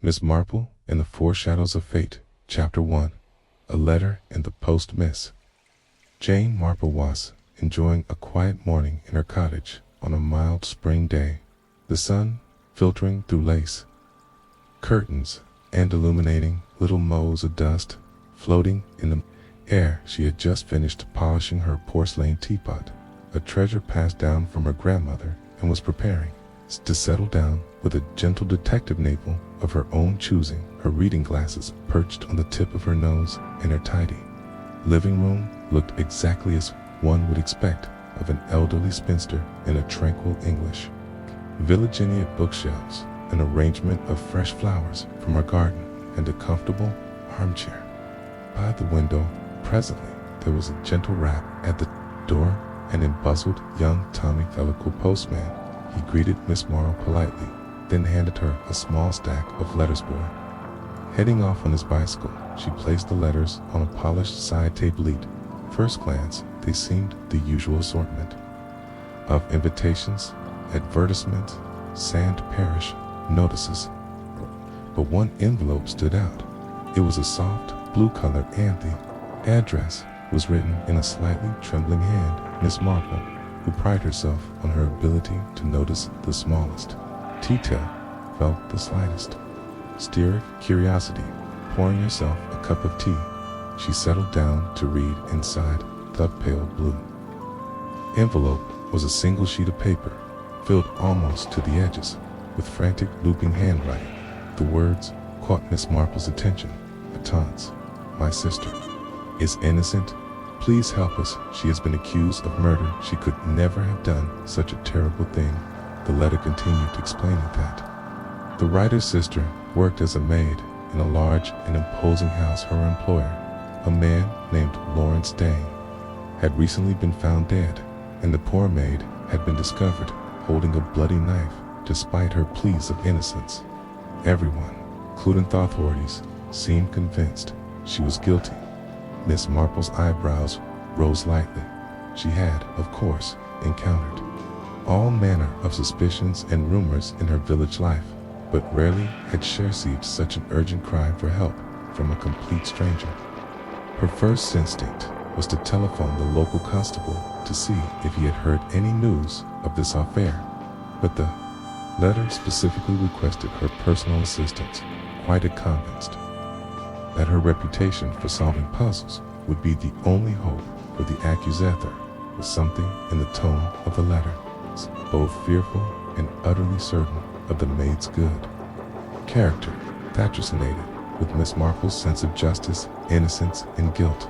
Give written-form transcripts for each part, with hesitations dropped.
Miss Marple and the Foreshadows of Fate, Chapter 1. A Letter in the Post. Miss Jane Marple was enjoying a quiet morning in her cottage on a mild spring day, the sun filtering through lace curtains and illuminating little motes of dust floating in the air. She had just finished polishing her porcelain teapot, a treasure passed down from her grandmother, and was preparing to settle down with a gentle detective navel of her own choosing, her reading glasses perched on the tip of her nose, and her tidy living room looked exactly as one would expect of an elderly spinster in a tranquil English villageniate bookshelves, an arrangement of fresh flowers from her garden, and a comfortable armchair by the window. Presently there was a gentle rap at the door, and in bustled young Tommy Fellicle postman. He greeted Miss Marple politely, then handed her a small stack of letters. Boy, heading off on his bicycle, she placed the letters on a polished side tablet. First glance, they seemed the usual assortment of invitations, advertisements, Sand Parish notices. But one envelope stood out. It was a soft blue color, and the address was written in a slightly trembling hand. Miss Marple, who prided herself on her ability to notice the smallest detail, felt the slightest stir of curiosity. Pouring herself a cup of tea, she settled down to read. Inside the pale blue envelope was a single sheet of paper, filled almost to the edges with frantic looping handwriting. The words caught Miss Marple's attention. "Tante, my sister is innocent. Please help us. She has been accused of murder. She could never have done such a terrible thing." The letter continued, explaining that the writer's sister worked as a maid in a large and imposing house. Her employer, a man named Lawrence Dane, had recently been found dead, and the poor maid had been discovered holding a bloody knife despite her pleas of innocence. Everyone, including the authorities, seemed convinced she was guilty. Miss Marple's eyebrows rose lightly. She had, of course, encountered all manner of suspicions and rumors in her village life, but rarely had she received such an urgent cry for help from a complete stranger. Her first instinct was to telephone the local constable to see if he had heard any news of this affair, but the letter specifically requested her personal assistance, quite convinced that her reputation for solving puzzles would be the only hope for the accusator. Was something in the tone of the letter, both fearful and utterly certain of the maid's good character, that resonated with Miss Marple's sense of justice, innocence, and guilt.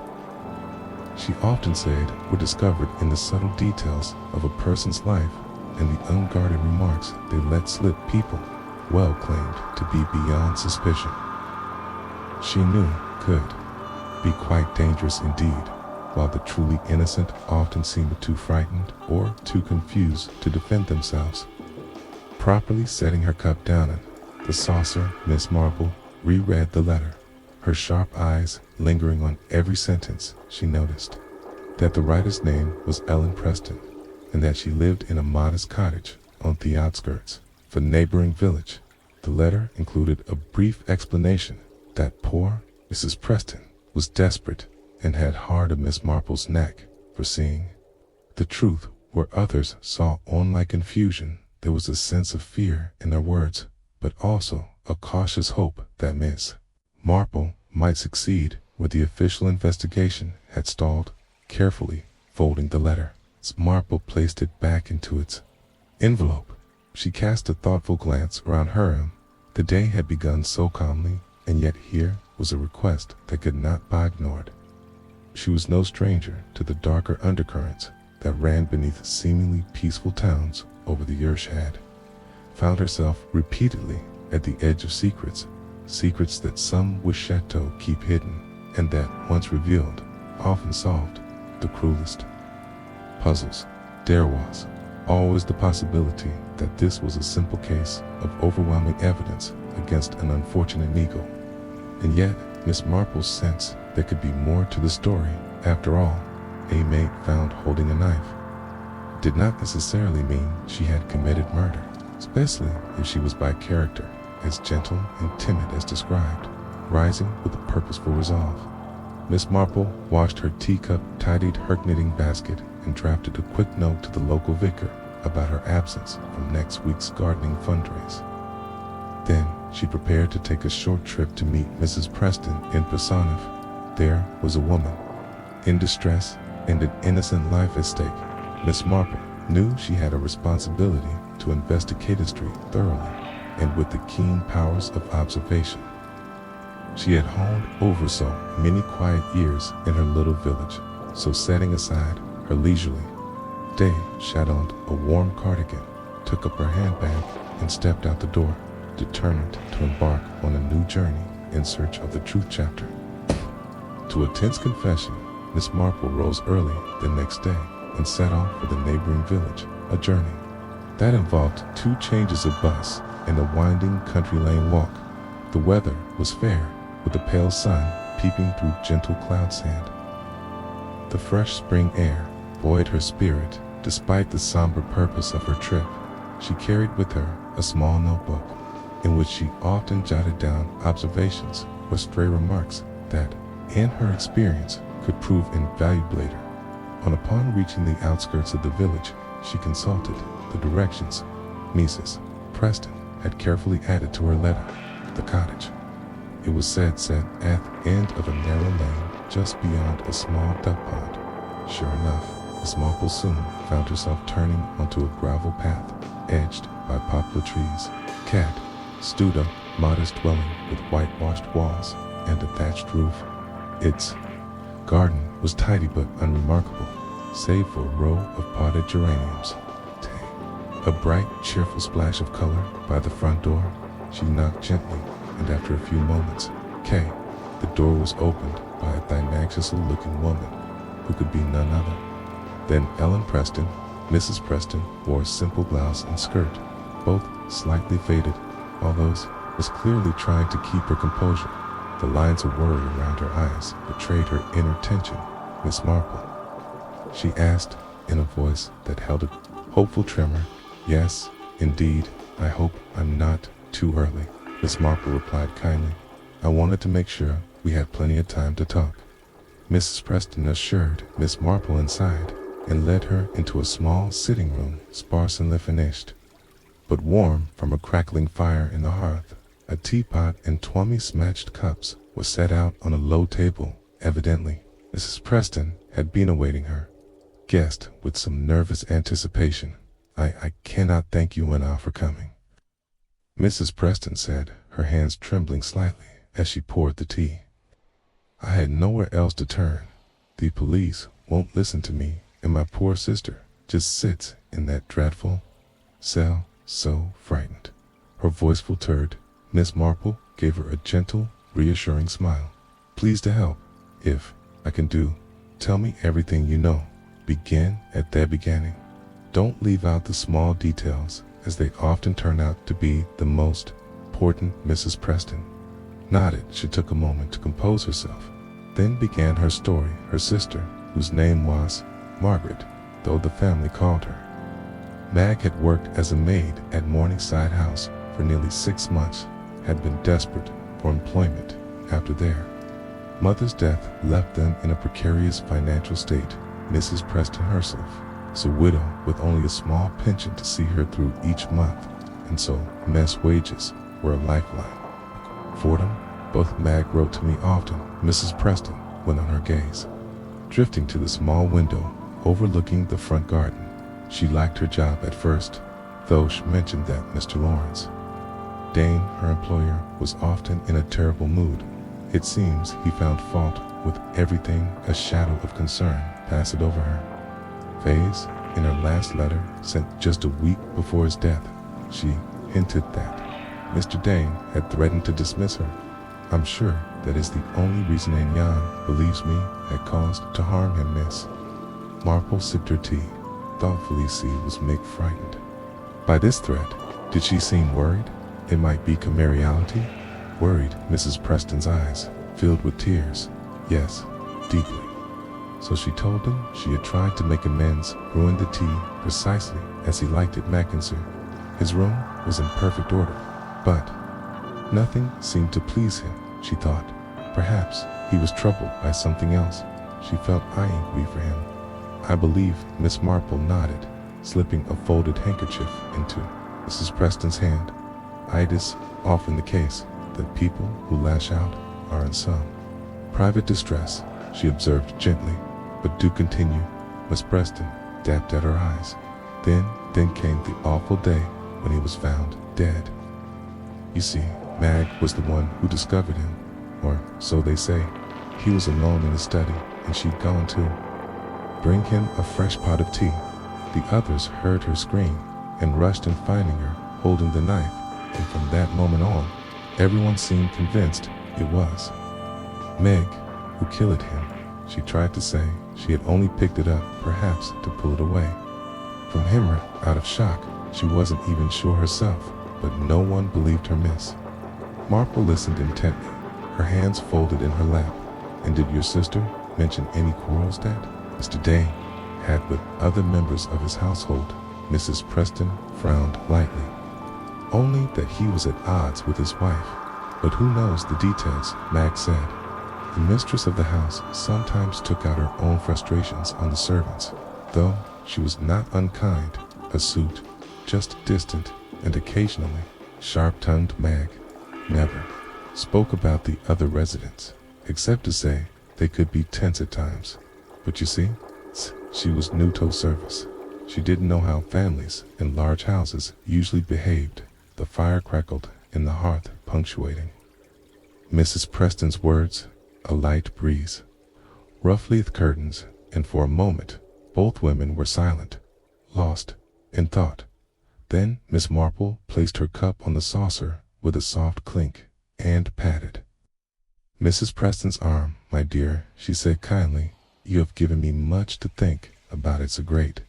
She often said were discovered in the subtle details of a person's life and the unguarded remarks they let slip. People well claimed to be beyond suspicion, she knew, could be quite dangerous indeed, while the truly innocent often seemed too frightened or too confused to defend themselves. Properly setting her cup down in the saucer, Miss Marple reread the letter, her sharp eyes lingering on every sentence. She noticed that the writer's name was Ellen Preston, and that she lived in a modest cottage on the outskirts of a neighboring village. The letter included a brief explanation that poor Mrs. Preston was desperate and had hard of Miss Marple's neck for seeing the truth where others saw only confusion. There was a sense of fear in their words, but also a cautious hope that Miss Marple might succeed where the official investigation had stalled. Carefully folding the letter, Miss Marple placed it back into its envelope. She cast a thoughtful glance around her room. The day had begun so calmly, and yet here was a request that could not be ignored. She was no stranger to the darker undercurrents that ran beneath seemingly peaceful towns over the years. She had found herself repeatedly at the edge of secrets that some wish chateau keep hidden, and that, once revealed, often solved the cruelest puzzles. There was always the possibility that this was a simple case of overwhelming evidence against an unfortunate negro. And yet, Miss Marple sensed there could be more to the story. After all, a maid found holding a knife did not necessarily mean she had committed murder, especially if she was by character as gentle and timid as described, rising with a purposeful resolve. Miss Marple washed her teacup, tidied her knitting basket, and drafted a quick note to the local vicar about her absence from next week's gardening fundraise. Then she prepared to take a short trip to meet Mrs. Preston in Personiv. There was a woman in distress and an innocent life at stake. Miss Marple knew she had a responsibility to investigate history thoroughly and with the keen powers of observation. She had honed over so many quiet years in her little village, so setting aside her leisurely day, she donned a warm cardigan, took up her handbag, and stepped out the door, determined to embark on a new journey in search of the truth chapter. To a tense confession, Miss Marple rose early the next day and set off for the neighboring village, a journey that involved 2 changes of bus and a winding country lane walk. The weather was fair, with the pale sun peeping through gentle cloud sand. The fresh spring air buoyed her spirit despite the somber purpose of her trip. She carried with her a small notebook in which she often jotted down observations or stray remarks that, in her experience, could prove invaluable later. Upon reaching the outskirts of the village, she consulted the directions Mrs. Preston had carefully added to her letter. The cottage, it was said, sat at the end of a narrow lane just beyond a small duck pond. Sure enough, Miss Marple soon found herself turning onto a gravel path edged by poplar trees. Cat stood up, modest dwelling with whitewashed walls and a thatched roof. Its garden was tidy but unremarkable, save for a row of potted geraniums. A bright, cheerful splash of color by the front door. She knocked gently, and after a few moments, the door was opened by a dynamic-looking woman who could be none other than Ellen Preston. Mrs. Preston wore a simple blouse and skirt, both slightly faded, although was clearly trying to keep her composure. The lines of worry around her eyes betrayed her inner tension. "Miss Marple?" she asked in a voice that held a hopeful tremor. "Yes, indeed. I hope I'm not too early," Miss Marple replied kindly. "I wanted to make sure we had plenty of time to talk." Mrs. Preston ushered Miss Marple inside and led her into a small sitting room, sparsely furnished, but warm from a crackling fire in the hearth. A teapot and 20 smashed cups were set out on a low table. Evidently, Mrs. Preston had been awaiting her guest with some nervous anticipation. I cannot thank you enough for coming," Mrs. Preston said, her hands trembling slightly as she poured the tea. "I had nowhere else to turn. The police won't listen to me, and my poor sister just sits in that dreadful cell, so frightened." Her voice faltered. Miss Marple gave her a gentle, reassuring smile. "Pleased to help. If I can do, tell me everything you know. Begin at the beginning. Don't leave out the small details, as they often turn out to be the most important." Mrs. Preston nodded. She took a moment to compose herself, then began her story. Her sister, whose name was Margaret, though the family called her Mag, had worked as a maid at Morningside House for nearly 6 months, had been desperate for employment after their mother's death left them in a precarious financial state. Mrs. Preston herself was a widow with only a small pension to see her through each month, and so mess wages were a lifeline for them. Both Mag wrote to me often. Mrs. Preston went on her gaze, drifting to the small window overlooking the front garden. She liked her job at first, though she mentioned that Mr. Lawrence Dane, her employer, was often in a terrible mood. It seems he found fault with everything. A shadow of concern passed over her face. In her last letter, sent just a week before his death, she hinted that Mr. Dane had threatened to dismiss her. "I'm sure that is the only reason Jan believes me had caused to harm him." Miss Marple sipped her tea, thoughtfully. She was make frightened by this threat. Did she seem worried it might be camaraderie? Worried? Mrs. Preston's eyes filled with tears. "Yes, deeply." So she told him she had tried to make amends, brewing the tea precisely as he liked it. Mackinson. His room was in perfect order, but Nothing seemed to please him, she thought. Perhaps he was troubled by something else. She felt angry for him. I believe Miss Marple nodded, slipping a folded handkerchief into Mrs. Preston's hand. It is often the case that people who lash out are in some private distress, she observed gently. But do continue. Miss Preston dabbed at her eyes. Then came the awful day when he was found dead. You see, Mag was the one who discovered him, or so they say. He was alone in his study, and she'd gone to bring him a fresh pot of tea. The others heard her scream and rushed in, finding her holding the knife, and from that moment on, everyone seemed convinced it was Meg who killed him. She tried to say she had only picked it up, perhaps to pull it away from him out of shock. She wasn't even sure herself, but no one believed her. Miss Marple listened intently, her hands folded in her lap. And did your sister mention any quarrels that Mr. Day had with other members of his household? Mrs. Preston frowned lightly. Only that he was at odds with his wife. But who knows the details, Mag said. The mistress of the house sometimes took out her own frustrations on the servants, though she was not unkind, astute, just distant, and occasionally sharp-tongued. Mag never spoke about the other residents, except to say they could be tense at times. But you see, she was new to service. She didn't know how families in large houses usually behaved. The fire crackled in the hearth, punctuating Mrs. Preston's words. A light breeze ruffled the curtains, and for a moment both women were silent, lost in thought. Then Miss Marple placed her cup on the saucer with a soft clink and patted Mrs. Preston's arm. My dear, she said kindly, you have given me much to think about. It's a great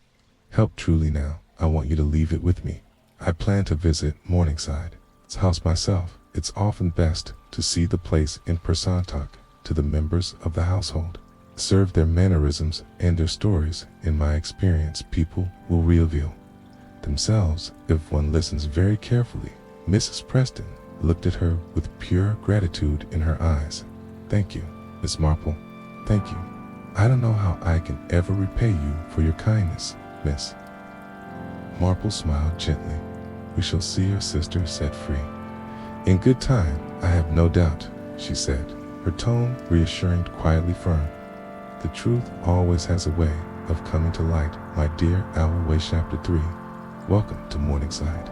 help truly. Now I want you to leave it with me. I plan to visit Morningside's house myself. It's often best to see the place in person. Talk to the members of the household, observe their mannerisms and their stories. In my experience, people will reveal themselves if one listens very carefully. Mrs. Preston looked at her with pure gratitude in her eyes. Thank you, Miss Marple. Thank you. I don't know how I can ever repay you for your kindness, Miss Marple smiled gently. We shall see your sister set free in good time, I have no doubt, she said, her tone reassuring, quietly firm. The truth always has a way of coming to light, my dear. Always. Chapter 3. Welcome to Morningside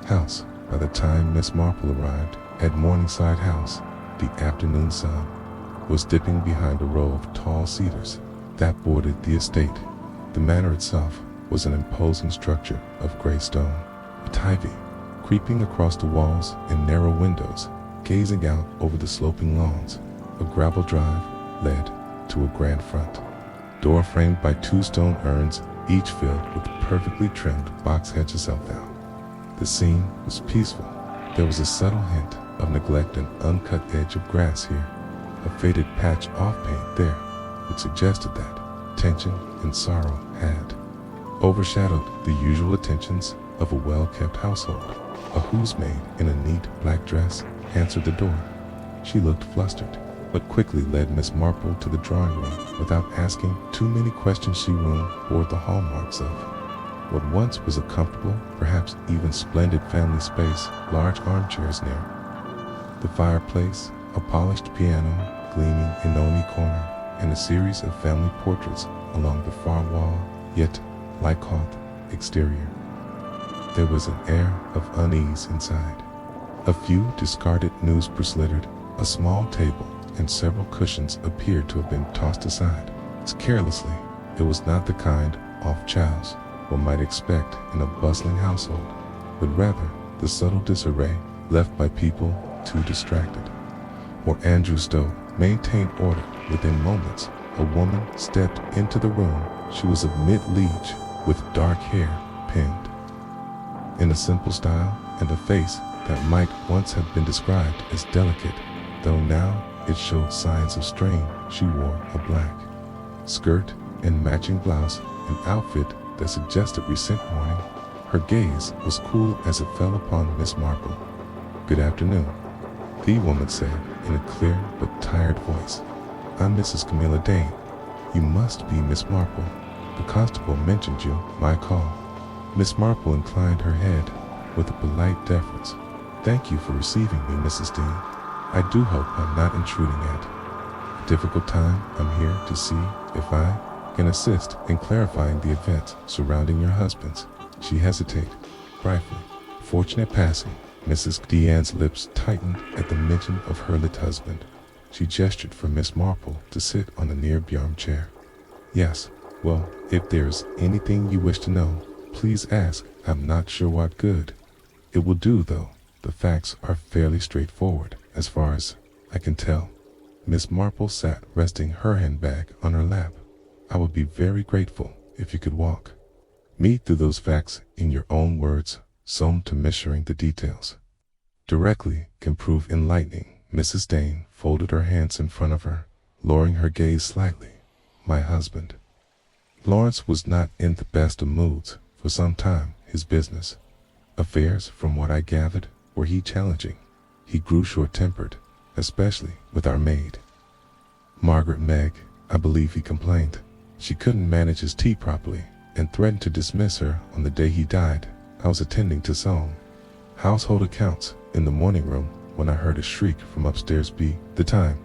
House. By the time Miss Marple arrived at Morningside House, the afternoon sun was dipping behind a row of tall cedars that bordered the estate. The manor itself was an imposing structure of gray stone, with ivy creeping across the walls and narrow windows gazing out over the sloping lawns. A gravel drive led to a grand front door framed by 2 stone urns, each filled with perfectly trimmed box hedges. The scene was peaceful. There was a subtle hint of neglect, an uncut edge of grass here, a faded patch of paint there, which suggested that tension and sorrow had overshadowed the usual attentions of a well-kept household. A housemaid in a neat black dress answered the door. She looked flustered, but quickly led Miss Marple to the drawing room. Without asking too many questions, the room bore the hallmarks of what once was a comfortable, perhaps even splendid family space. Large armchairs near the fireplace, a polished piano gleaming in only corner, and a series of family portraits along the far wall, yet like-haught exterior. There was an air of unease inside. A few discarded newspapers littered a small table, and several cushions appeared to have been tossed aside carelessly. It was not the kind of chows one might expect in a bustling household, but rather the subtle disarray left by people too distracted. Where Andrew Stowe maintained order. Within moments, a woman stepped into the room. She was of mid-age, with dark hair pinned in a simple style, and a face that might once have been described as delicate, though now it showed signs of strain. She wore a black skirt and matching blouse, an outfit that suggested recent mourning. Her gaze was cool as it fell upon Miss Marple. Good afternoon, The woman said in a clear but tired voice, "I'm Mrs. Camilla Dane. You must be Miss Marple. The constable mentioned you, my call." Miss Marple inclined her head with a polite deference. "Thank you for receiving me, Mrs. Dean. I do hope I'm not intruding at a difficult time. I'm here to see if I can assist in clarifying the events surrounding your husband's." She hesitated, briefly. Fortunate passing. Mrs. Deanne's lips tightened at the mention of her late husband. She gestured for Miss Marple to sit on a nearby armchair. "Yes, well, if there's anything you wish to know, please ask. I'm not sure what good it will do, though. The facts are fairly straightforward, as far as I can tell." Miss Marple sat resting her handbag on her lap. "I would be very grateful if you could walk me through those facts in your own words, so to measuring the details directly can prove enlightening." Mrs. Dane folded her hands in front of her, lowering her gaze slightly. "My husband." Lawrence was not in the best of moods for some time. His business affairs, from what I gathered, were challenging. He grew short-tempered, especially with our maid, Margaret Meg. I believe he complained she couldn't manage his tea properly and threatened to dismiss her on the day he died. I was attending to some household accounts in the morning room when I heard a shriek from upstairs. The time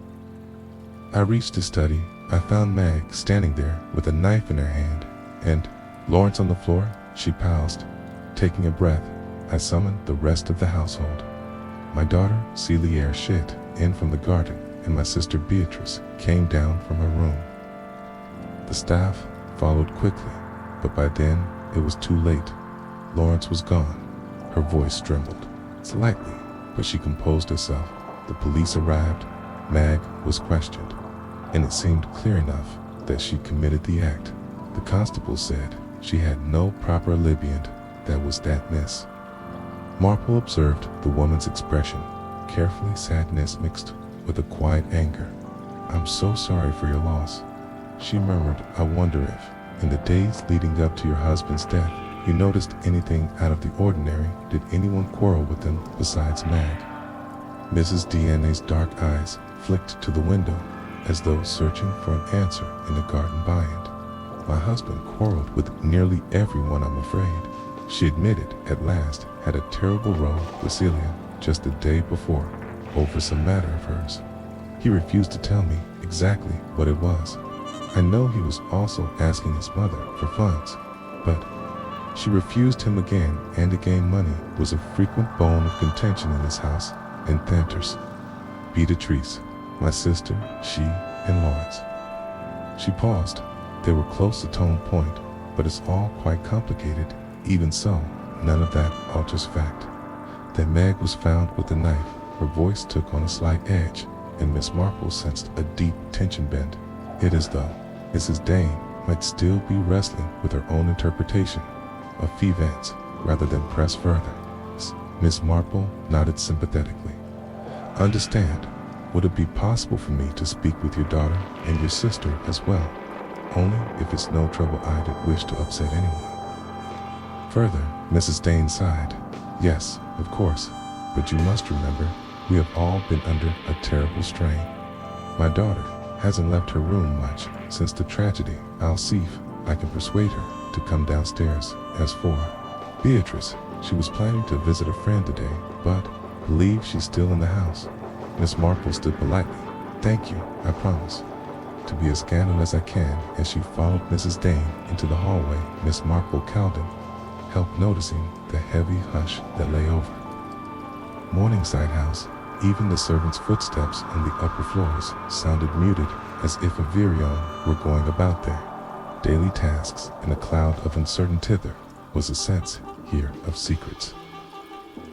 I reached his study, I found Meg standing there with a knife in her hand and Lawrence on the floor. She paused, taking a breath. I summoned the rest of the household. My daughter Celia shit in from the garden, and my sister Beatrice came down from her room. The staff followed quickly, but by then it was too late. Lawrence was gone. Her voice trembled slightly, but she composed herself. The police arrived. Mag was questioned, and it seemed clear enough that she committed the act. The constable said she had no proper alibi, and that was that. Miss Marple observed the woman's expression, carefully sadness mixed with a quiet anger. "I'm so sorry for your loss," she murmured. "I wonder if, in the days leading up to your husband's death, you noticed anything out of the ordinary. Did anyone quarrel with him besides Mag?" Mrs. Deanne's dark eyes flicked to the window, as though searching for an answer in the garden beyond. "My husband quarreled with nearly everyone, I'm afraid," she admitted at last. "Had a terrible row with Celia just the day before over some matter of hers. He refused to tell me exactly what it was. I know he was also asking his mother for funds, but she refused him again and again. Money was a frequent bone of contention in this house and Thanters. Beatrice, my sister, she, and Lawrence." She paused. They were close to tone point, but it's all quite complicated. Even so, none of that alters fact that Meg was found with a knife. Her voice took on a slight edge, and Miss Marple sensed a deep tension bend. It is though Mrs. Dane might still be wrestling with her own interpretation of events rather than press further. Miss Marple nodded sympathetically. "Understand. Would it be possible for me to speak with your daughter and your sister as well? Only if it's no trouble. I didn't wish to upset anyone." Further, Mrs. Dane sighed. "Yes, of course, but you must remember, we have all been under a terrible strain. My daughter hasn't left her room much since the tragedy. I'll see if I can persuade her to come downstairs. As for Beatrice, she was planning to visit a friend today, but believes she's still in the house." Miss Marple stood politely. "Thank you, I promise to be as candid as I can." As she followed Mrs. Dane into the hallway, Miss Marple Cowden helped noticing the heavy hush that lay over Morningside House. Even the servants' footsteps on the upper floors sounded muted, as if a virion were going about their daily tasks in a cloud of uncertainty. There was a sense here of secrets,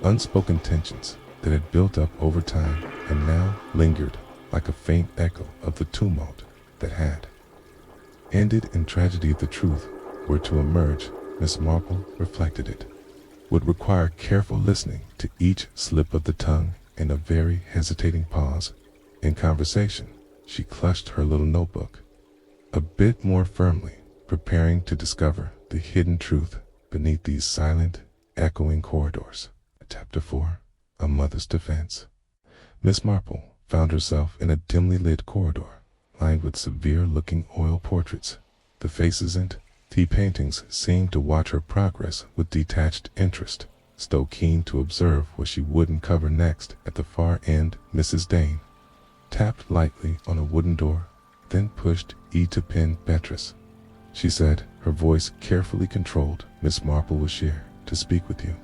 unspoken tensions that had built up over time and now lingered like a faint echo of the tumult that had ended in tragedy. If the truth were to emerge, Miss Marple reflected, it would require careful listening to each slip of the tongue and a very hesitating pause in conversation. She clutched her little notebook a bit more firmly, preparing to discover the hidden truth beneath these silent, echoing corridors. Chapter 4. A Mother's Defense. Miss Marple found herself in a dimly lit corridor, lined with severe-looking oil portraits. The faces and tea paintings seemed to watch her progress with detached interest, still keen to observe what she would uncover next. At the far end, Mrs. Dane tapped lightly on a wooden door, then pushed to pin Beatrice. She said, her voice carefully controlled, "Miss Marple was here to speak with you."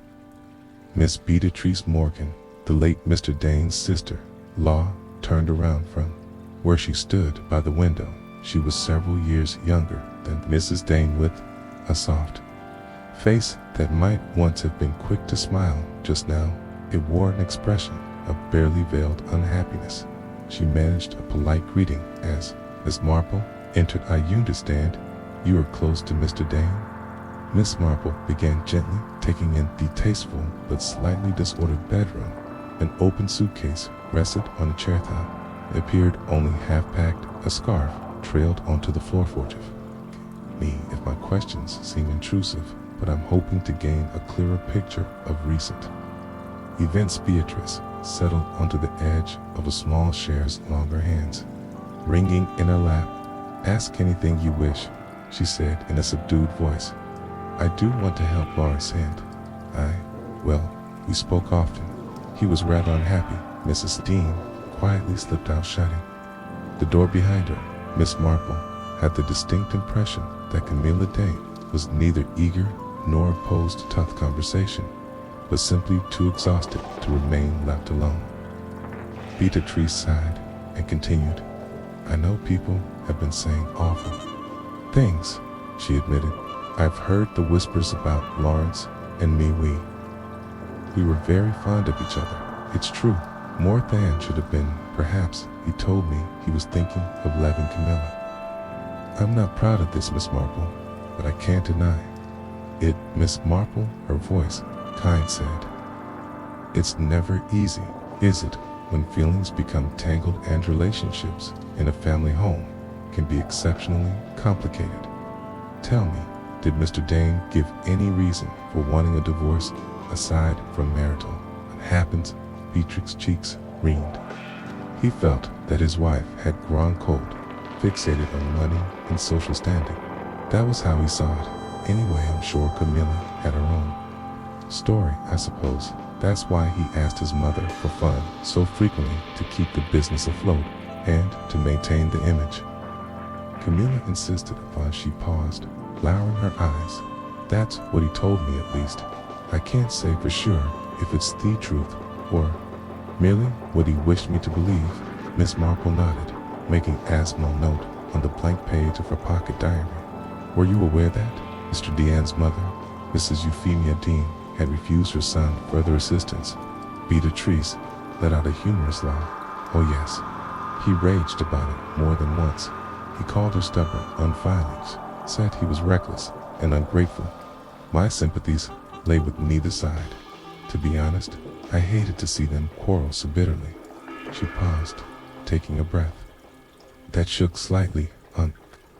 Miss Beatrice Morgan, the late Mr. Dane's sister-in-law, turned around from where she stood by the window. She was several years younger than Mrs. Dane, with a soft face that might once have been quick to smile. Just now, it wore an expression of barely veiled unhappiness. She managed a polite greeting as Miss Marple entered. "I understand you are close to Mr. Dane?" Miss Marple began gently, taking in the tasteful but slightly disordered bedroom. An open suitcase rested on a chair top. It appeared only half-packed. A scarf trailed onto the floor. "Forgive me if my questions seem intrusive, but I'm hoping to gain a clearer picture of recent events." Beatrice settled onto the edge of a small chair's longer hands, ringing in her lap. "Ask anything you wish," she said in a subdued voice. "I do want to help Lawrence, and we spoke often. He was rather unhappy." Mrs. Dean quietly slipped out, shutting the door behind her. Miss Marple had the distinct impression that Camilla Dane was neither eager nor opposed to tough conversation, but simply too exhausted to remain left alone. Beatrice sighed and continued, "I know people have been saying awful things," she admitted. "I've heard the whispers about Lawrence and me. We were very fond of each other. It's true, more than should have been. Perhaps he told me he was thinking of leaving Camilla. I'm not proud of this, Miss Marple, but I can't deny it." Miss Marple, her voice kind, said, "It's never easy, is it, when feelings become tangled, and relationships in a family home can be exceptionally complicated. Tell me, did Mr. Dane give any reason for wanting a divorce aside from marital unhappiness?" Beatrix's cheeks wrinkled. He felt that his wife had grown cold, fixated on money and social standing. That was how he saw it. Anyway, I'm sure Camilla had her own story, I suppose. That's why he asked his mother for fun so frequently, to keep the business afloat and to maintain the image. Camilla insisted upon. She paused, lowering her eyes. That's what he told me, at least. I can't say for sure if it's the truth or merely what he wished me to believe. Miss Marple nodded, making a small note on the blank page of her pocket diary. Were you aware that Mr. Deanne's mother, Mrs. Euphemia Dean, had refused her son further assistance? Beatrice let out a humorous laugh. Oh yes, he raged about it more than once. He called her stubborn, unfeeling, said he was reckless and ungrateful. My sympathies lay with neither side. To be honest, I hated to see them quarrel so bitterly. She paused, taking a breath. That shook slightly. On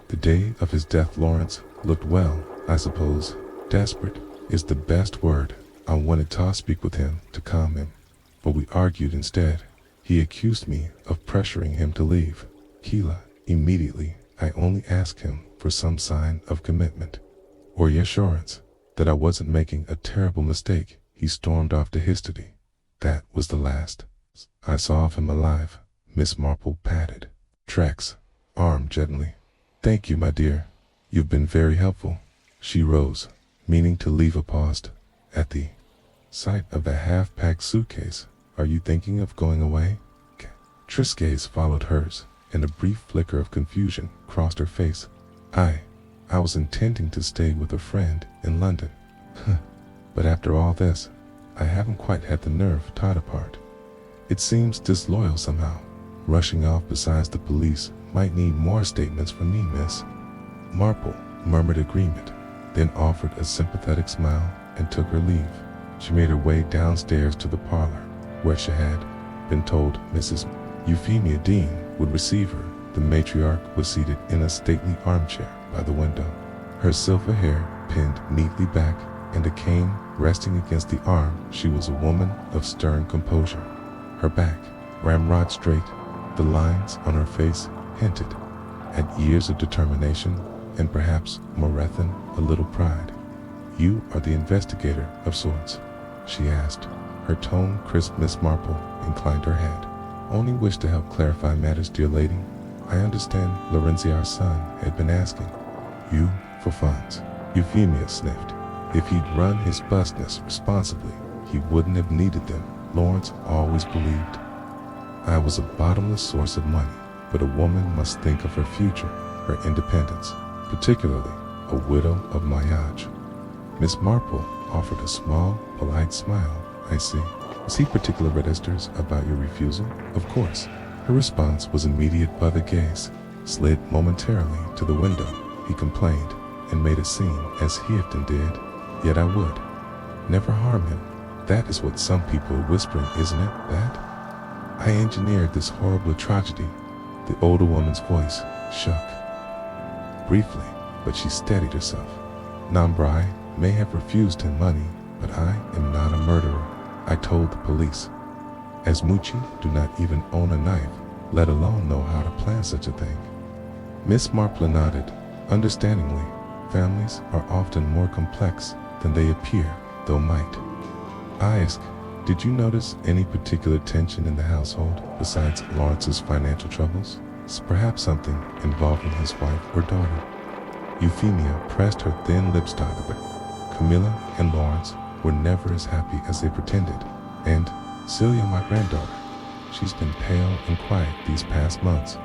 the day of his death, Lawrence looked well, I suppose. Desperate is the best word. I wanted to speak with him to calm him, but we argued instead. He accused me of pressuring him to leave Keela immediately. I only asked him for some sign of commitment or reassurance that I wasn't making a terrible mistake. He stormed off to history. That was the last I saw of him alive. Miss Marple patted Trek's arm gently. Thank you, my dear. You've been very helpful. She rose, meaning to leave, a paused at the sight of the half-packed suitcase. Are you thinking of going away? Trish's gaze followed hers, and a brief flicker of confusion crossed her face. I was intending to stay with a friend in London. But after all this, I haven't quite had the nerve to tear apart. It seems disloyal somehow. Rushing off besides the police might need more statements from me, Miss Marple murmured agreement, then offered a sympathetic smile and took her leave. She made her way downstairs to the parlor, where she had been told Mrs. Euphemia Dean would receive her. The matriarch was seated in a stately armchair by the window, her silver hair pinned neatly back and a cane resting against the arm. She was a woman of stern composure. Her back ramrod straight. The lines on her face hinted at years of determination and perhaps more than a little pride. "You are the investigator of sorts?" she asked. Her tone crisp. Miss Marple inclined her head. "Only wish to help clarify matters, dear lady. I understand Lorenzi, our son, had been asking you for funds." Euphemia sniffed. "If he'd run his business responsibly, he wouldn't have needed them. Lawrence always believed I was a bottomless source of money, but a woman must think of her future, her independence, particularly a widow of my age." Miss Marple offered a small, polite smile. "I see. Was he particularly registers about your refusal?" "Of course." Her response was immediate, but the gaze slid momentarily to the window. "He complained and made a scene, as he often did. Yet I would never harm him. That is what some people are whispering, isn't it? That I engineered this horrible tragedy." The older woman's voice shook briefly, but she steadied herself. "Nambrai may have refused him money, but I am not a murderer. I told the police. As Mucci do not even own a knife, let alone know how to plan such a thing." Miss Marple nodded understandingly. Families are often more complex than they appear, though might I ask, did you notice any particular tension in the household besides Lawrence's financial troubles? Perhaps something involving his wife or daughter? Euphemia pressed her thin lips together. Camilla and Lawrence were never as happy as they pretended. And Celia, my granddaughter, she's been pale and quiet these past months.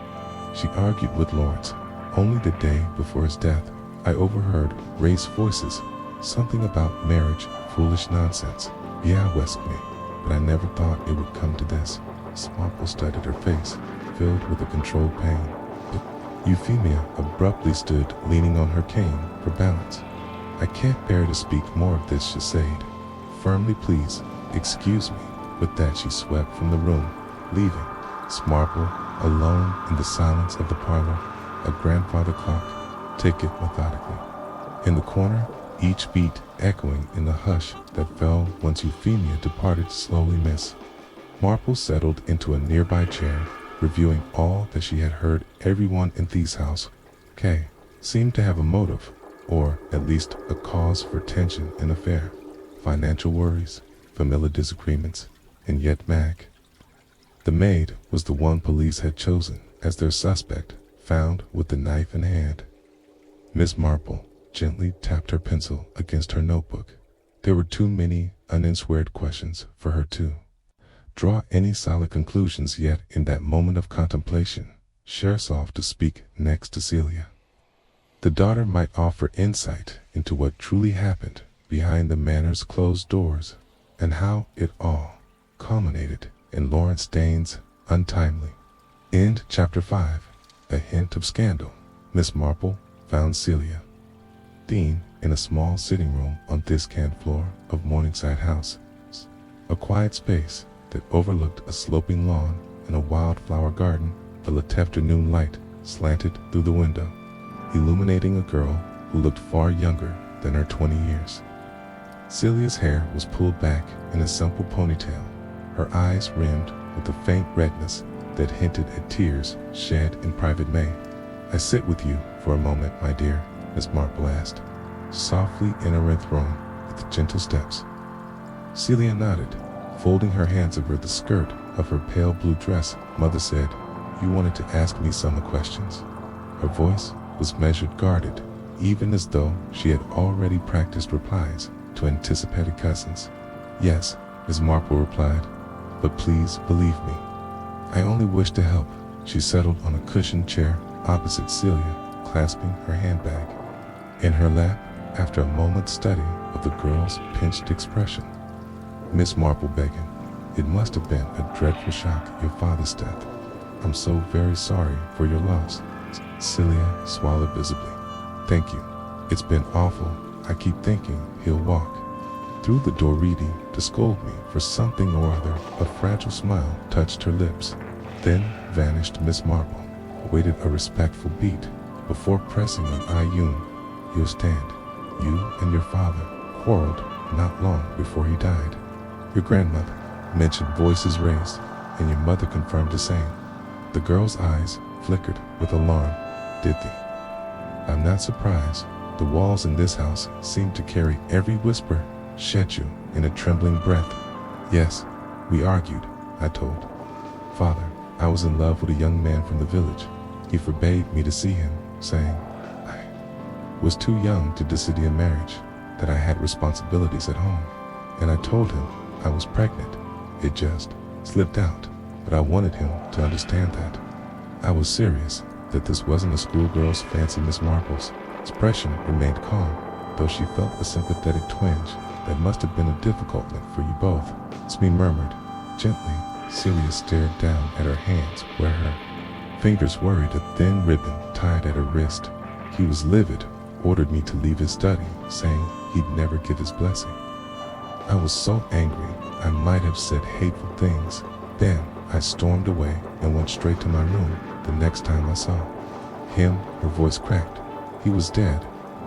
She argued with Lawrence. Only the day before his death, I overheard raised voices, something about marriage, foolish nonsense. Yeah, whisked me, but I never thought it would come to this. Marple studied her face, filled with a controlled pain. But Euphemia abruptly stood, leaning on her cane for balance. "I can't bear to speak more of this," she said firmly. "Please, excuse me." With that, she swept from the room, leaving Marple alone in the silence of the parlor. A grandfather clock ticked methodically in the corner, each beat echoing in the hush that fell once Euphemia departed slowly. Miss Marple settled into a nearby chair, reviewing all that she had heard. Everyone in Thee's house, seemed to have a motive, or at least a cause for tension in affair. Financial worries, familiar disagreements, and yet Mag, the maid, was the one police had chosen as their suspect, found with the knife in hand. Miss Marple gently tapped her pencil against her notebook. There were too many unanswered questions for her to draw any solid conclusions yet. In that moment of contemplation, she resolved to speak next to Celia. The daughter might offer insight into what truly happened behind the manor's closed doors, and how it all culminated in Lawrence Dane's untimely end. Chapter 5. A hint of scandal. Miss Marple found Celia Dean in a small sitting room on this canned floor of Morningside House, a quiet space that overlooked a sloping lawn and a wildflower garden. The late afternoon light slanted through the window, illuminating a girl who looked far younger than her 20 years. Celia's hair was pulled back in a simple ponytail, her eyes rimmed with a faint redness that hinted at tears shed in private. "May I sit with you for a moment, my dear?" Miss Marple asked, softly entering the room with gentle steps. Celia nodded, folding her hands over the skirt of her pale blue dress. "Mother said you wanted to ask me some questions." Her voice was measured, guarded, even as though she had already practiced replies to anticipated cousins. "Yes," Miss Marple replied, "but please believe me, I only wish to help." She settled on a cushioned chair opposite Celia, clasping her handbag in her lap. After a moment's study of the girl's pinched expression, Miss Marple began, "It must have been a dreadful shock, your father's death. I'm so very sorry for your loss." Celia swallowed visibly. "Thank you. It's been awful. I keep thinking he'll walk through the door ready to scold me for something or other." A fragile smile touched her lips, then vanished. Miss Marple waited a respectful beat before pressing on Ayun. "You'll stand. You and your father quarreled not long before he died. Your grandmother mentioned," voices raised, and your mother confirmed the same." The girl's eyes flickered with alarm. "Did they?" "I'm not surprised. The walls in this house seem to carry every whisper," said you in a trembling breath. "Yes, we argued," I told. "Father, I was in love with a young man from the village. He forbade me to see him, saying I was too young to decide a marriage, that I had responsibilities at home, and I told him I was pregnant. It just slipped out, but I wanted him to understand that I was serious, that this wasn't a schoolgirl's fancy." Miss Marple's expression remained calm, though she felt a sympathetic twinge. "That must have been a difficult one for you both," Smee murmured. Gently, Celia stared down at her hands where her fingers worried a thin ribbon tied at her wrist. "He was livid, ordered me to leave his study, saying he'd never give his blessing. I was so angry, I might have said hateful things. Then I stormed away and went straight to my room. The next time I saw him," her voice cracked, "he was dead.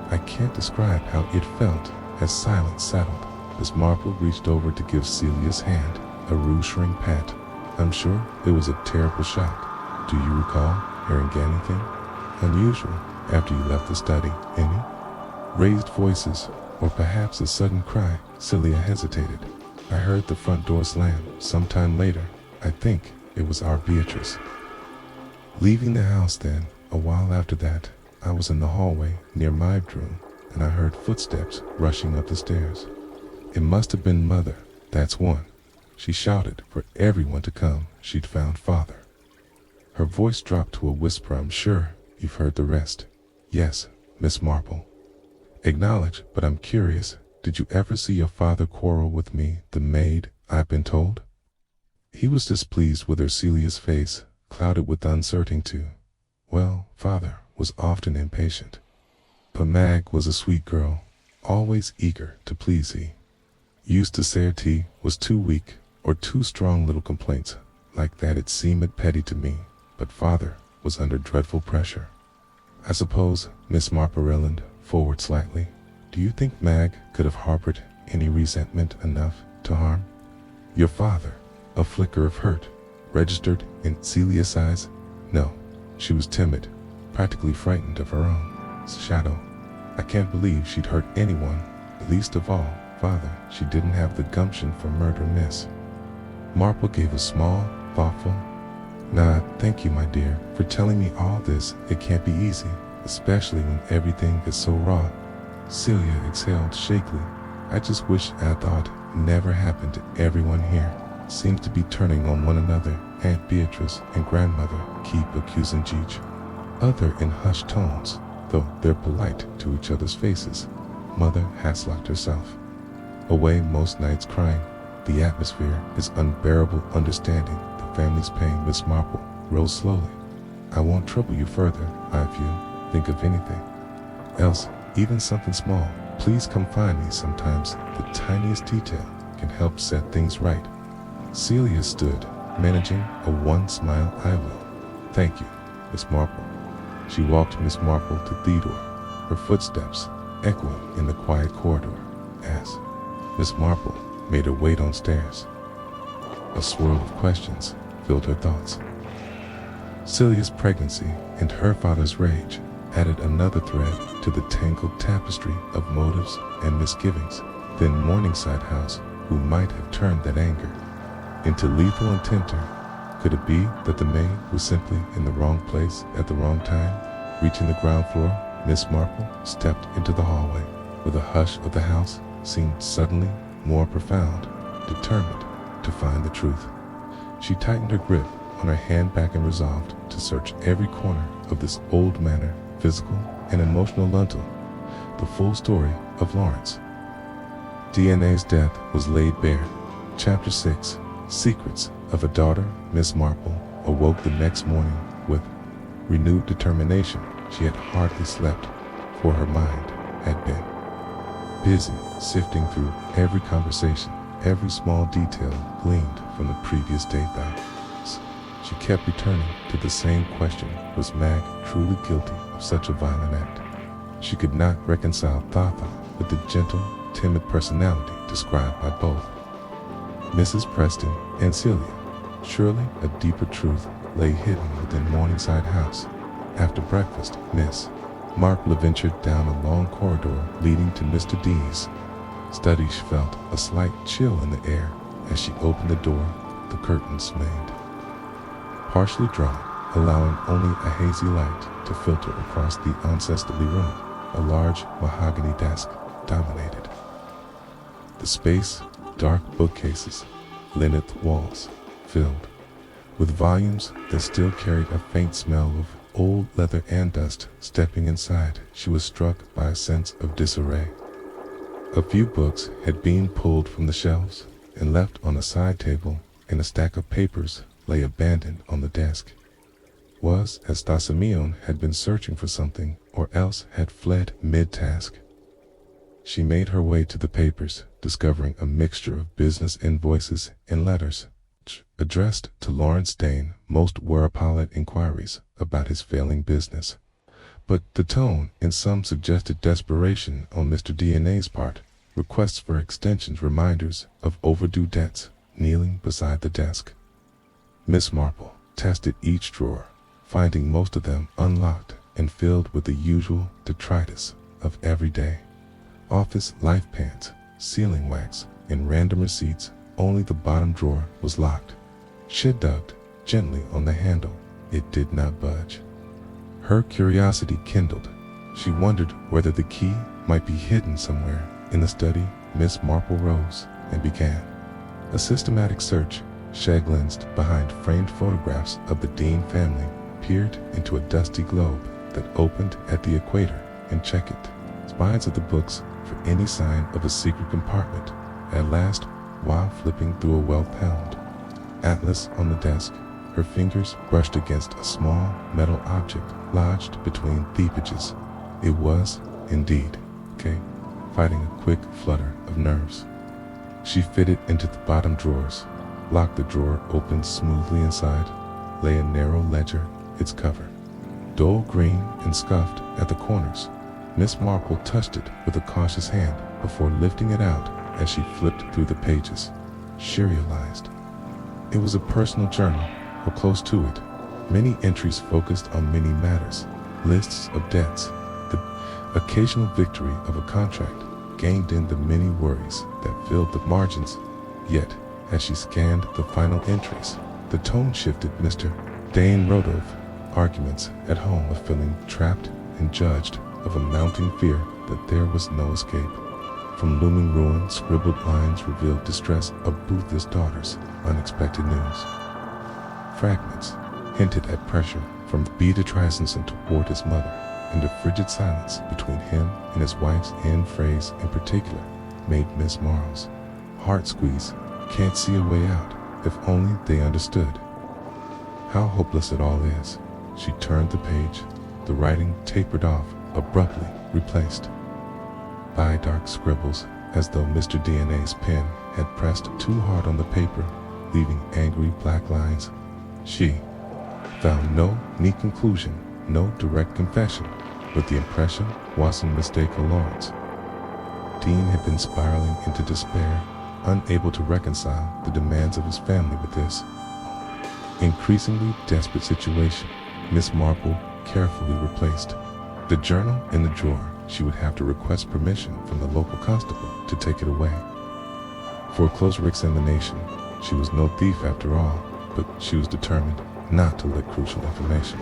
I can't describe how it felt." As silence settled, Miss Marple reached over to give Celia's hand a reassuring pat. "I'm sure it was a terrible shock. Do you recall hearing anything unusual after you left the study? Any raised voices, or perhaps a sudden cry?" Celia hesitated. "I heard the front door slam sometime later. I think it was our Beatrice leaving the house then. A while after that, I was in the hallway near my bedroom, and I heard footsteps rushing up the stairs. It must have been Mother, that's one. She shouted for everyone to come. She'd found Father." Her voice dropped to a whisper. "I'm sure you've heard the rest." "Yes, Miss Marple. Acknowledge, but I'm curious. Did you ever see your father quarrel with me, the maid, I've been told?" He was displeased with her. Celia's face clouded with uncertainty. "Well, Father was often impatient. But Mag was a sweet girl, always eager to please he. Used to say her tea was too weak or too strong. Little complaints like that. It seemed petty to me, but Father was under dreadful pressure. I suppose." Miss Marple leaned forward slightly. "Do you think Mag could have harbored any resentment enough to harm your father?" A flicker of hurt registered in Celia's eyes. "No, she was timid, practically frightened of her own shadow. I can't believe she'd hurt anyone, least of all Father. She didn't have the gumption for murder." Miss Marple gave a small, thoughtful nod. "Thank you, my dear, for telling me all this. It can't be easy, especially when everything is so raw." Celia exhaled shakily. "I just wish I thought never happened to everyone here. Seems to be turning on one another. Aunt Beatrice and Grandmother keep accusing each other in hushed tones, though they're polite to each other's faces. Mother has locked herself away most nights crying. The atmosphere is unbearable. Understanding the family's pain." Miss Marple rose slowly. "I won't trouble you further. If you think of anything else, even something small, please come find me. Sometimes the tiniest detail can help set things right." Celia stood, managing a one smile. "I will. Thank you, Miss Marple." She walked Miss Marple to the door, her footsteps echoing in the quiet corridor as Miss Marple made her way downstairs. A swirl of questions filled her thoughts. Celia's pregnancy and her father's rage added another thread to the tangled tapestry of motives and misgivings. Then Morningside House, who might have turned that anger into lethal intent? Could it be that the maid was simply in the wrong place at the wrong time? Reaching the ground floor, Miss Marple stepped into the hallway, where the hush of the house seemed suddenly more profound. Determined to find the truth, she tightened her grip on her handbag and resolved to search every corner of this old manor, physical and emotional lintel. The full story of Lawrence DNA's death was laid bare. Chapter 6. Secrets of a Daughter. Miss Marple awoke the next morning with renewed determination. She had hardly slept, for her mind had been busy sifting through every conversation, every small detail gleaned from the previous day. She kept returning to the same question: was Mag truly guilty of such a violent act? She could not reconcile Thatha with the gentle, timid personality described by both Mrs. Preston and Celia. Surely a deeper truth lay hidden within Morningside House. After breakfast, Miss Marple ventured down a long corridor leading to Mr. D's study. She felt a slight chill in the air as she opened the door. The curtains remained partially drawn, allowing only a hazy light to filter across the ancestral room. A large mahogany desk dominated the space, dark bookcases, linen walls filled with volumes that still carried a faint smell of old leather and dust. Stepping inside, she was struck by a sense of disarray. A few books had been pulled from the shelves and left on a side table, and a stack of papers lay abandoned on the desk. Was as though Simeon had been searching for something, or else had fled mid-task. She made her way to the papers, discovering a mixture of business invoices and letters addressed to Lawrence Dane. Most were apologetic inquiries about his failing business, but the tone in some suggested desperation on Mr. DNA's part. Requests for extensions, reminders of overdue debts. Kneeling beside the desk, Miss Marple tested each drawer, finding most of them unlocked and filled with the usual detritus of everyday office life: pants, sealing wax, and random receipts. Only the bottom drawer was locked. She tugged gently on the handle. It did not budge. Her curiosity kindled. She wondered whether the key might be hidden somewhere in the study. Miss Marple rose and began a systematic search. She glanced behind framed photographs of the Dean family, peered into a dusty globe that opened at the equator, and checked spines of the books for any sign of a secret compartment. At last, while flipping through a well-bound atlas on the desk, her fingers brushed against a small metal object lodged between the pages. It was, indeed, Kate, fighting a quick flutter of nerves. She fitted into the bottom drawers, locked the drawer, opened smoothly. Inside lay a narrow ledger, its cover dull green and scuffed at the corners. Miss Marple touched it with a cautious hand before lifting it out. As she flipped through the pages, she realized it was a personal journal, or close to it. Many entries focused on many matters: lists of debts, the occasional victory of a contract gained, in the many worries that filled the margins. Yet, as she scanned the final entries, the tone shifted. Mr. Dane wrote of arguments at home, of feeling trapped and judged, of a mounting fear that there was no escape. From looming ruin, scribbled lines revealed distress of Booth's daughters. Unexpected news. Fragments hinted at pressure from Beatrice toward his mother, and the frigid silence between him and his wife's end phrase in particular made Miss Marple's heart squeeze. Can't see a way out. If only they understood how hopeless it all is. She turned the page. The writing tapered off, abruptly replaced by dark scribbles, as though Mr. DNA's pen had pressed too hard on the paper, leaving angry black lines. She found no neat conclusion, no direct confession, but the impression was a mistake for Lawrence. Dean had been spiraling into despair, unable to reconcile the demands of his family with this increasingly desperate situation. Miss Marple carefully replaced the journal in the drawer. She would have to request permission from the local constable to take it away for a closer examination. She was no thief after all, but she was determined not to let crucial information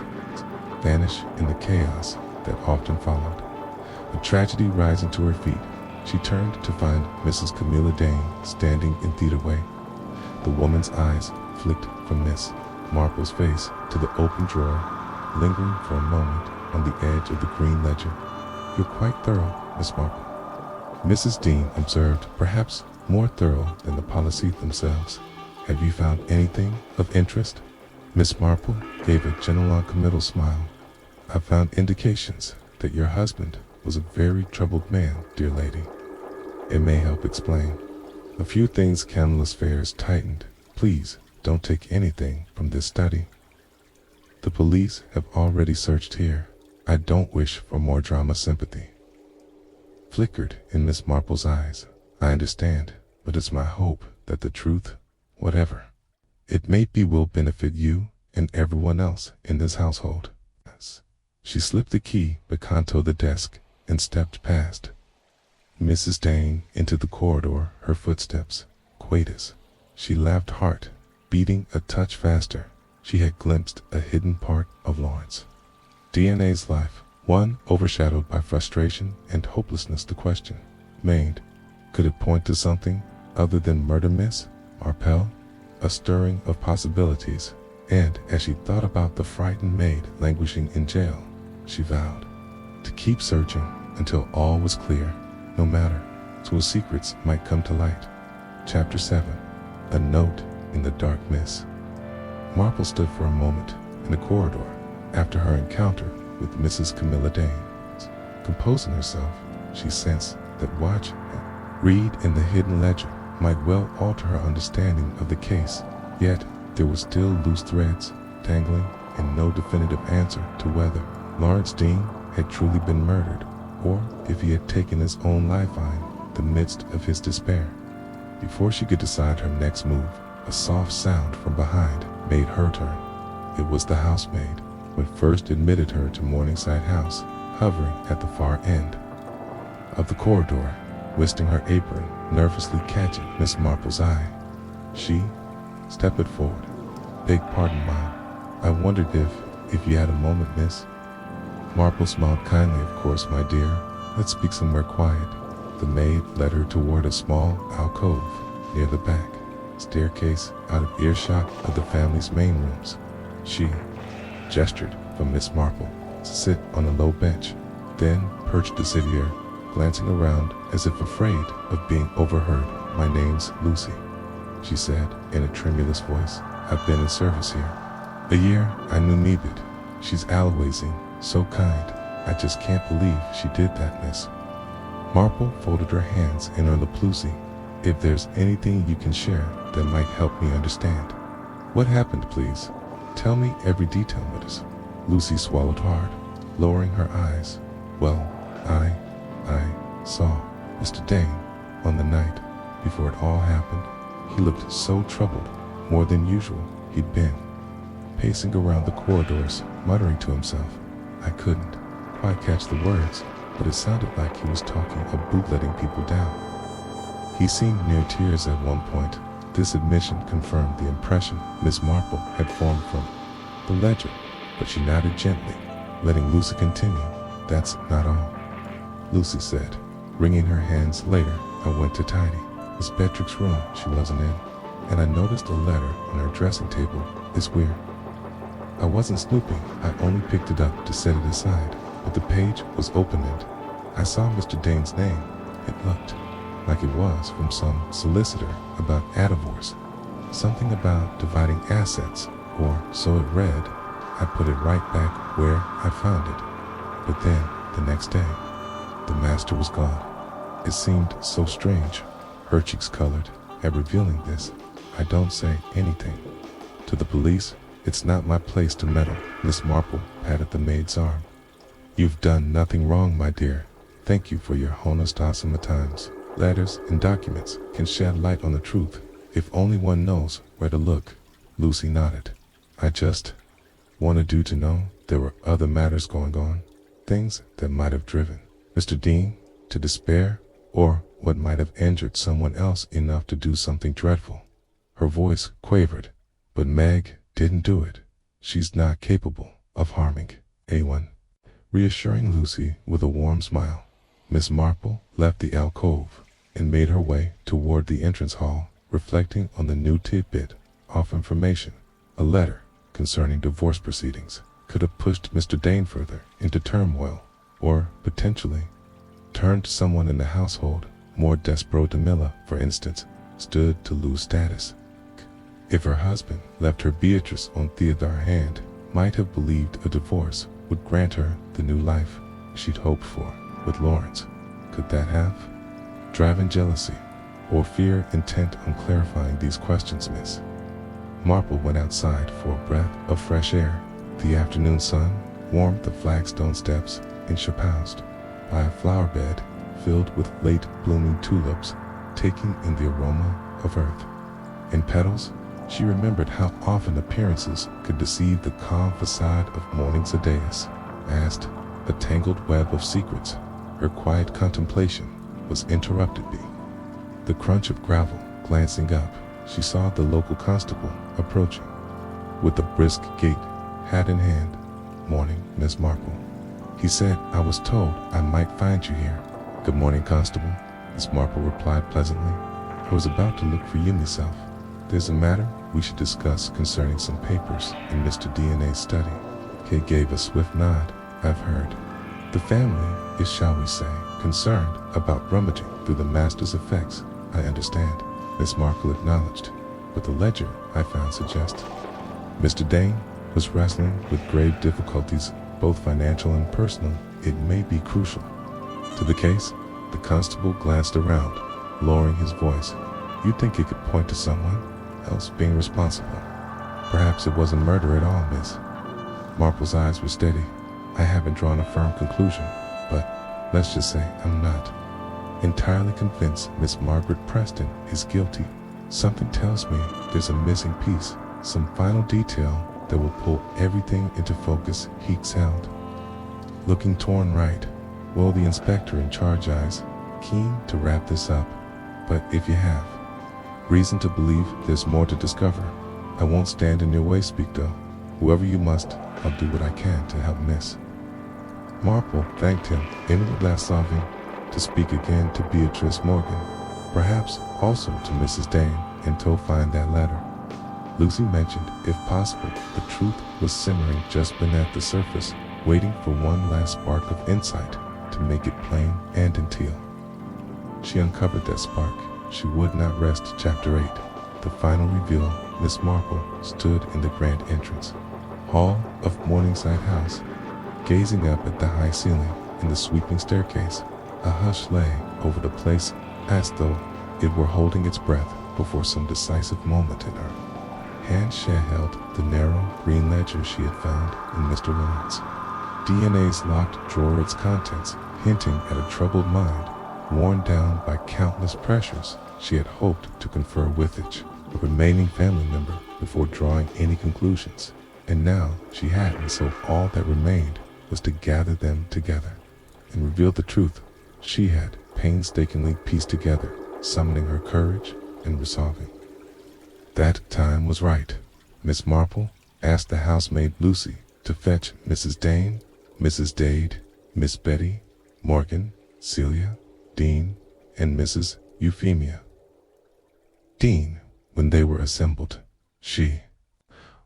vanish in the chaos that often followed. A tragedy rising to her feet, she turned to find Mrs. Camilla Dane standing in theater way. The woman's eyes flicked from Miss Marple's face to the open drawer, lingering for a moment on the edge of the green ledger. "You're quite thorough, Miss Marple," Mrs. Dean observed, "perhaps more thorough than the policies themselves. Have you found anything of interest?" Miss Marple gave a gentle noncommittal smile. "I found indications that your husband was a very troubled man, dear lady. It may help explain a few things." Camilla's fears tightened. "Please don't take anything from this study. The police have already searched here. I don't wish for more drama." Sympathy flickered in Miss Marple's eyes. "I understand, but it's my hope that the truth, whatever It maybe will benefit you and everyone else in this household. She slipped the key back onto the desk and stepped past Mrs. Dane into the corridor, her footsteps quiet. She laughed hard, beating a touch faster. She had glimpsed a hidden part of Lawrence DNA's life, one overshadowed by frustration and hopelessness. The question remained, could it point to something other than murder, Miss Marple? A stirring of possibilities, and as she thought about the frightened maid languishing in jail, she vowed to keep searching until all was clear, no matter whose secrets might come to light. Chapter 7. A Note in the Dark. Miss Marple stood for a moment in the corridor after her encounter with Mrs. Camilla Dane. Composing herself, she sensed that watch and read in the hidden ledger might well alter her understanding of the case, yet there were still loose threads dangling and no definitive answer to whether Lawrence Dean had truly been murdered or if he had taken his own life in the midst of his despair. Before she could decide her next move, a soft sound from behind made her turn. It was the housemaid who had first admitted her to Morningside House, hovering at the far end of the corridor, twisting her apron, nervously catching Miss Marple's eye. She stepped forward. Beg pardon, ma'am. I wondered if you had a moment, Miss. Marple smiled kindly. Of course, my dear. Let's speak somewhere quiet. The maid led her toward a small alcove near the back staircase, out of earshot of the family's main rooms. She gestured for Miss Marple to sit on a low bench, then perched the settee, glancing around as if afraid of being overheard. My name's Lucy, she said in a tremulous voice. I've been in service here a year. I knew Nebit. She's always so kind. I just can't believe she did that, Miss. Marple folded her hands in her lap. Lucy, if there's anything you can share that might help me understand. What happened, please? Tell me every detail, Miss. Lucy swallowed hard, lowering her eyes. Well, I saw Mr. Dane on the night before it all happened. He looked so troubled, more than usual. He'd been pacing around the corridors, muttering to himself. I couldn't quite catch the words, but it sounded like he was talking about letting people down. He seemed near tears at one point. This admission confirmed the impression Miss Marple had formed from the ledger, but she nodded gently, letting Lucy continue. That's not all, Lucy said, wringing her hands. Later, I went to tidy Miss Beatrix's room. She wasn't in, and I noticed a letter on her dressing table. It's weird. I wasn't snooping. I only picked it up to set it aside, but the page was open and I saw Mr. Dane's name. It looked like it was from some solicitor about a divorce. Something about dividing assets, or so it read. I put it right back where I found it. But then, the next day, the master was gone. It seemed so strange. Her cheeks colored at revealing this. I don't say anything to the police. It's not my place to meddle. Miss Marple patted the maid's arm. You've done nothing wrong, my dear. Thank you for your honest awesome times. Letters and documents can shed light on the truth if only one knows where to look. Lucy nodded. I just wanted you to know there were other matters going on, things that might have driven Mr. Dean to despair, or what might have injured someone else enough to do something dreadful. Her voice quavered. But Meg didn't do it. She's not capable of harming anyone. Reassuring Lucy with a warm smile, Miss Marple left the alcove and made her way toward the entrance hall, reflecting on the new tidbit of information. A letter concerning divorce proceedings could have pushed Mr. Dane further into turmoil, or potentially turned someone in the household more desperate. Camilla, for instance, stood to lose status. If her husband left her Beatrice on Theodore's hand, might have believed a divorce would grant her the new life she'd hoped for with Lawrence. Could that have driven jealousy or fear intent on clarifying these questions? Miss Marple went outside for a breath of fresh air. The afternoon sun warmed the flagstone steps and she paused by a flower bed filled with late blooming tulips, taking in the aroma of earth and petals. She remembered how often appearances could deceive the calm facade of morning Zacchaeus. Past a tangled web of secrets, her quiet contemplation was interrupted by the crunch of gravel. Glancing up, she saw the local constable approaching with a brisk gait, hat in hand. "Morning, Miss Marple," he said. "I was told I might find you here." "Good morning, Constable," Miss Marple replied pleasantly. "I was about to look for you myself. There's a matter we should discuss concerning some papers in Mr. DNA's study." Kay gave a swift nod. "I've heard. The family is, shall we say, concerned about rummaging through the master's effects. I understand," Miss Marple acknowledged, "but the ledger I found suggests Mr. Dane was wrestling with grave difficulties, both financial and personal. It may be crucial to the case." The constable glanced around, lowering his voice. "You think it could point to someone else being responsible? Perhaps it wasn't murder at all, Miss?" Marple's eyes were steady. "I haven't drawn a firm conclusion, but let's just say I'm not entirely convinced Miss Margaret Preston is guilty. Something tells me there's a missing piece, some final detail that will pull everything into focus," he exhaled, looking torn right. "Well," the inspector in charge eyes, keen to wrap this up, "but if you have reason to believe there's more to discover, I won't stand in your way, speak though. Whoever you must, I'll do what I can to help Miss." Marple thanked him, inwardly solving to speak again to Beatrice Morgan, perhaps also to Mrs. Dane, until find that letter. Lucy mentioned, if possible, the truth was simmering just beneath the surface, waiting for one last spark of insight to make it plain, and until she uncovered that spark, she would not rest. Chapter 8. The final reveal. Miss Marple stood in the grand entrance hall of Morningside House, gazing up at the high ceiling and the sweeping staircase. A hush lay over the place, as though it were holding its breath before some decisive moment. In her hand she held the narrow green ledger she had found in Mr. Lawrence DNA's locked drawer, its contents hinting at a troubled mind, worn down by countless pressures. She had hoped to confer with each a remaining family member before drawing any conclusions, and now she hadn't, so all that remained was to gather them together and reveal the truth she had painstakingly pieced together, summoning her courage and resolving that time was right. Miss Marple asked the housemaid Lucy to fetch Mrs. Dane, Mrs. Dade, Miss Betty, Morgan, Celia, Dean, and Mrs. Euphemia Dean. When they were assembled, she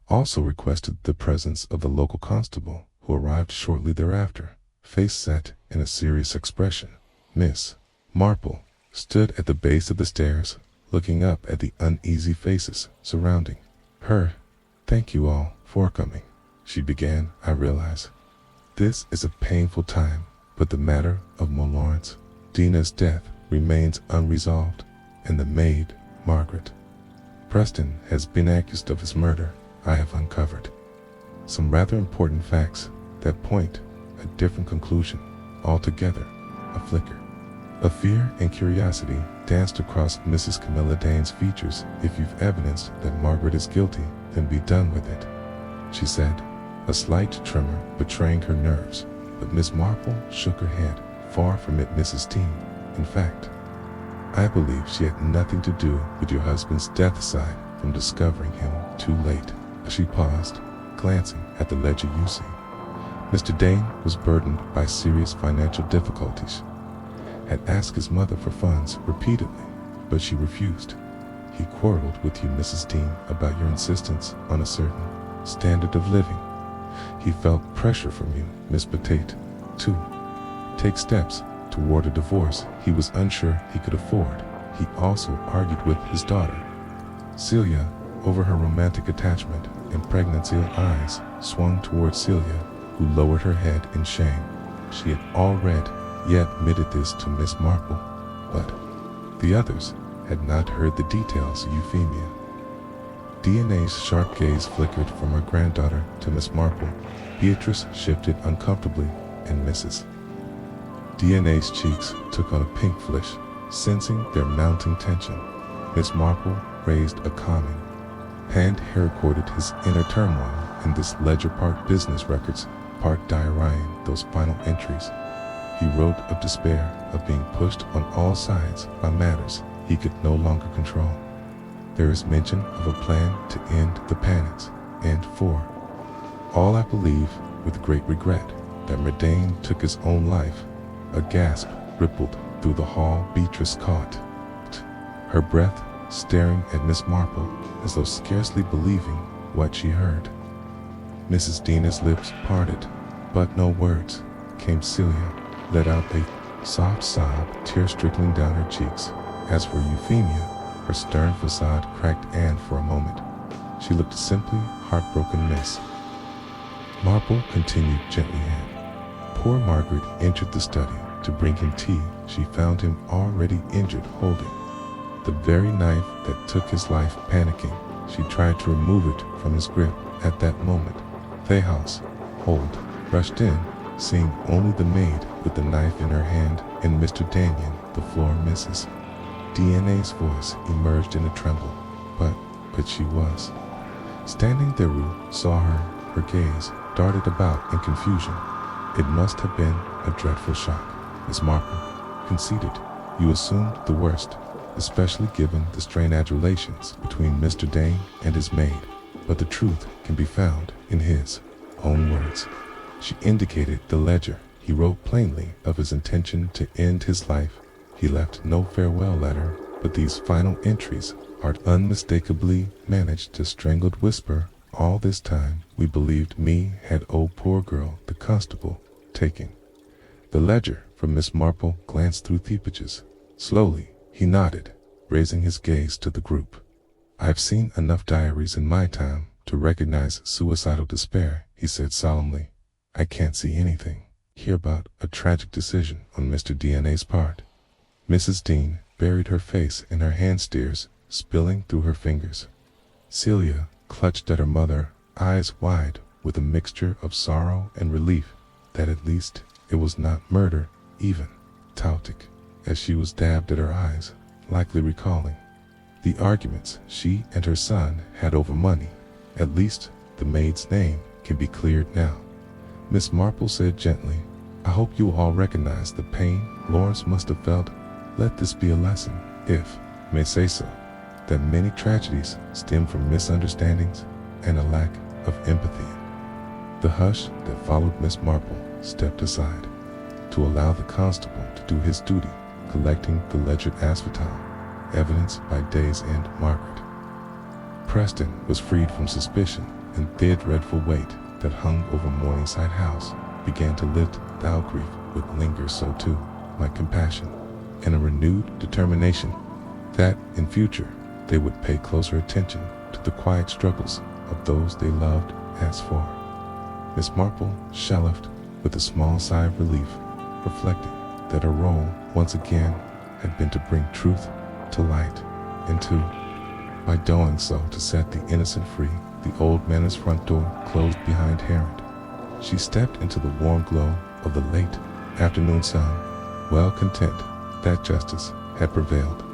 also requested the presence of the local constable, who arrived shortly thereafter, face set in a serious expression. Miss Marple stood at the base of the stairs, looking up at the uneasy faces surrounding her. "Thank you all for coming," she began. "I realize this is a painful time, but the matter of Lawrence Dina's death remains unresolved, and the maid, Margaret Preston, has been accused of his murder. I have uncovered some rather important facts that point a different conclusion altogether." A flicker of fear and curiosity danced across Mrs. Camilla Dane's features. "If you've evidence that Margaret is guilty, then be done with it," she said, a slight tremor betraying her nerves. But Miss Marple shook her head. "Far from it, Mrs. Dean. In fact, I believe she had nothing to do with your husband's death aside from discovering him too late." She paused, glancing at the ledger. "You see, Mr. Dane was burdened by serious financial difficulties, had asked his mother for funds repeatedly, but she refused. He quarreled with you, Mrs. Dean, about your insistence on a certain standard of living. He felt pressure from you, Miss Potate, to take steps toward a divorce he was unsure he could afford. He also argued with his daughter, Celia, over her romantic attachment, and pregnancy. Eyes swung toward Celia, who lowered her head in shame. She had already yet admitted this to Miss Marple, but the others had not heard the details. Euphemia DNA's sharp gaze flickered from her granddaughter to Miss Marple. Beatrice shifted uncomfortably, and Mrs. DNA's cheeks took on a pink flush, sensing their mounting tension. Miss Marple raised a calming Hand recorded his inner turmoil in this ledger, part business records, part diarying those final entries. He wrote of despair, of being pushed on all sides by matters he could no longer control. There is mention of a plan to end the panics, and for all I believe with great regret that Merdane took his own life. A gasp rippled through the hall. Beatrice caught her breath, staring at Miss Marple as though scarcely believing what she heard. Mrs. Deane's lips parted, but no words came. Celia let out a soft sob, tears trickling down her cheeks. As for Euphemia, her stern facade cracked, and for a moment she looked simply heartbroken. Miss Marple continued gently, and poor Margaret entered the study to bring him tea. She found him already injured, holding the very knife that took his life. Panicking, she tried to remove it from his grip. At that moment, Theos Holt rushed in, seeing only the maid with the knife in her hand and Mr. Daniel. The floor. Mrs. DNA's voice emerged in a tremble. But she was standing there. Rue saw her gaze darted about in confusion. It must have been a dreadful shock. Miss Marple conceded. You assumed the worst, especially given the strained adulations between Mr. Dane and his maid. But the truth can be found in his own words. She indicated the ledger. He wrote plainly of his intention to end his life. He left no farewell letter, but these final entries are unmistakably managed. A strangled whisper. All this time we believed me had old poor girl, the constable, taking the ledger from Miss Marple. Glanced through the pages. Slowly he nodded, raising his gaze to the group. I've seen enough diaries in my time to recognize suicidal despair, he said solemnly. I can't see anything here about a tragic decision on Mr. DNA's part. Mrs. Dean buried her face in her hands, tears spilling through her fingers. Celia clutched at her mother, eyes wide with a mixture of sorrow and relief that at least it was not murder. Even Tautic, as she was dabbed at her eyes, likely recalling the arguments she and her son had over money. At least the maid's name can be cleared now. Miss Marple said gently, I hope you all recognize the pain Lawrence must have felt. Let this be a lesson, if I may say so, that many tragedies stem from misunderstandings and a lack of empathy. The hush that followed. Miss Marple stepped aside to allow the constable to do his duty, collecting the ledger asphaltite, evidenced by day's end. Margaret Preston was freed from suspicion, and the dreadful weight that hung over Morningside House began to lift. Thou grief would linger, so too my compassion, and a renewed determination that in future they would pay closer attention to the quiet struggles of those they loved. As for Miss Marple, shelved with a small sigh of relief, reflecting that her role once again had been to bring truth to light, and to, by doing so, to set the innocent free. The old manor's front door closed behind Harriet. She stepped into the warm glow of the late afternoon sun, well content that justice had prevailed.